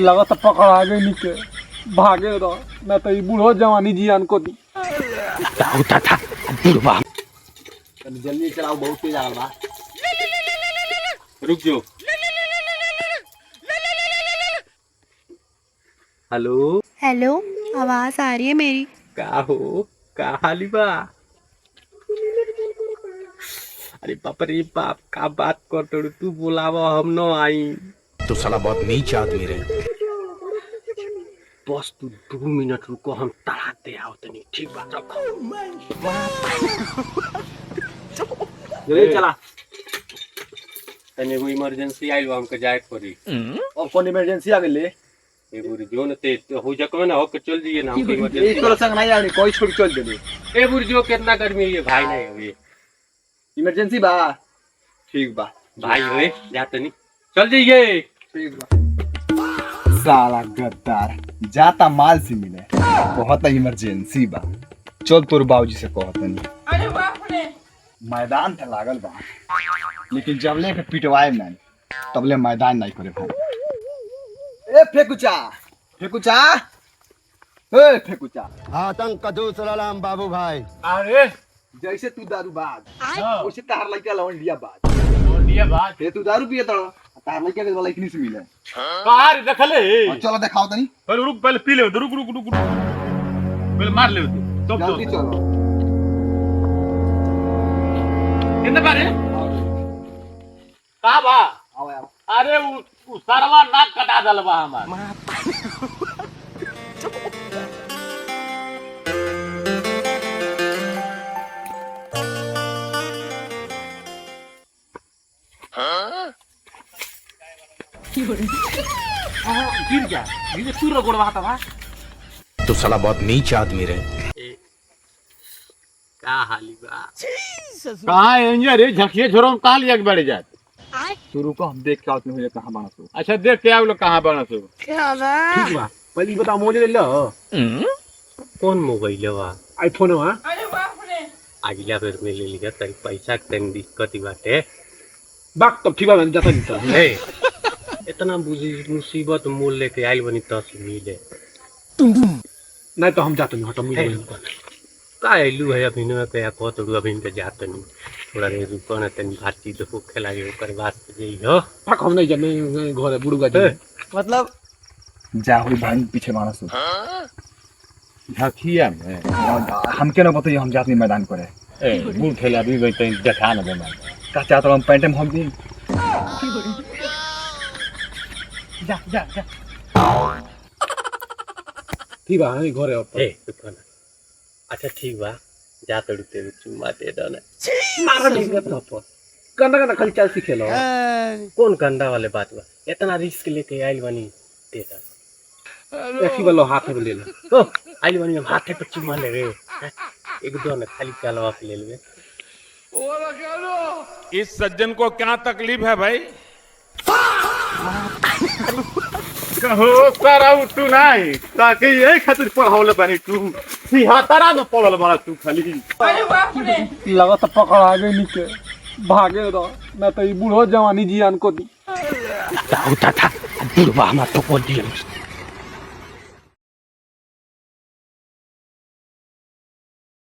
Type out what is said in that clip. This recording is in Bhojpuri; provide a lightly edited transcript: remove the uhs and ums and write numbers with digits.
लगत पकड़ा गई निके भागे रह मैं तो बूढ़ो जवानी जियान को दी बुढ़वा जल्दी चलाओ बहुत तेज आ बा रुक जाओ हेलो हेलो आवाज आ रही है मेरी? का हो का हाली बा? अरे बाप रे बाप का बात कर तू बोलावा हम न आई तो साला बहुत नीच आदमी रहे। बस तू 2 मिनट रुको हम तड़ाते आओ तनी ठीक बात रखो जल्दी चला तने वो इमरजेंसी आइल हमके जाए पड़ी और कौन इमरजेंसी आ गई ए बुरी जो न ते हो जकवे ना होके चल दिए ना हमके इमरजेंसी इसको संग नहीं आनी कोई छोड़ चल दे ए बुरी जो कितना गर्मी है भाई नहीं हुई इमरजेंसी बा ठीक बा भाई होए जाते नहीं चल जाइए ठीक बा साला गद्दार जाता माल से मिले बहुत इमरजेंसी बा चल तोर बाबूजी से कहतनी अरे बाप रे मैदान त लागल बा लेकिन जबले के पिटवाए ना तबले मैदान नहीं करे भाई ए फेकुचा फेकुचा ए फेकुचा आतंक का दूसरा नाम बाबू भाई। अरे जैसे तू दारूबाज वैसे तार लइका लौंडिया बाज तू दारू पिए तड़ तार लइका के वाला इतनी से मिले कार देखले चलो दिखाओ तनी पहले रुक पहले पी ले रुक पहले मार ले तू तब जल्दी चलो कितने बारे का बा आओ यार अरे उ सरवा नाक कटा दल बा हमार गिर जा गिर तू रो गोड़वा था तो साला बहुत नीच आदमी रहे। का हाली बा कहां इंजर है झकिए छोरो कहां लिया के बैठ जात तू रुको हम देख के आते हैं कहां बाना तू अच्छा देख के आप लोग कहां बना सो क्या बा? ठीक बा पहले बता मोबाइल ले लो कौन मोबाइल बा आईफोन है अगला फिर में ले लिया तरी पैसा के दिक्कत ही बाटे बाक तब ठीक बा मैं जाता नहीं ए इतना बुझी मुसीबत मोल लेके आइल बनी तस मिले नहीं तो हम जाते नहीं हटो मिले का आइलू है अभी न पे को तो अभी इनके जाते नहीं थोड़ा रे रुको ना तनी भारती देखो खेला के ओकर बाद जई हो पाक हम नहीं जाने घर है बुड़ुगा जी मतलब जा हुई भाई पीछे मारा सो झकिया में हम के ना बताइए हम जाते नहीं मैदान करे ए बूढ़ खेला भी गई तई देखा ना बना का चाहता हम पैंट में हम भी जा ठीक बा हम घर है ए रुको ना अच्छा ठीक बा जा तो रुते चुम्मा दे दो ना मारा नहीं करता पर गंदा खाली चाल सीखे लो कौन गंदा वाले बात बा इतना रिस्क लेके आइल बनी दे दो एक ही बार लो हाथ में ले लो ओ आइल बनी हम हाथे पे चुम्मा ले रे एक दो ना खाली चलवा के ले लेबे इस सज्जन को क्या तकलीफ है भाई कहो सारा तू नहीं ताकि यही खातिर पढ़ावले पानी तू सिहातारा न पढ़ल बड़ा तू खाली लगत पकड़ा गई निके भागे रह मैं तो बूढ़ो जवानी जियान को दी बुढ़वा हमार तो बोल दिया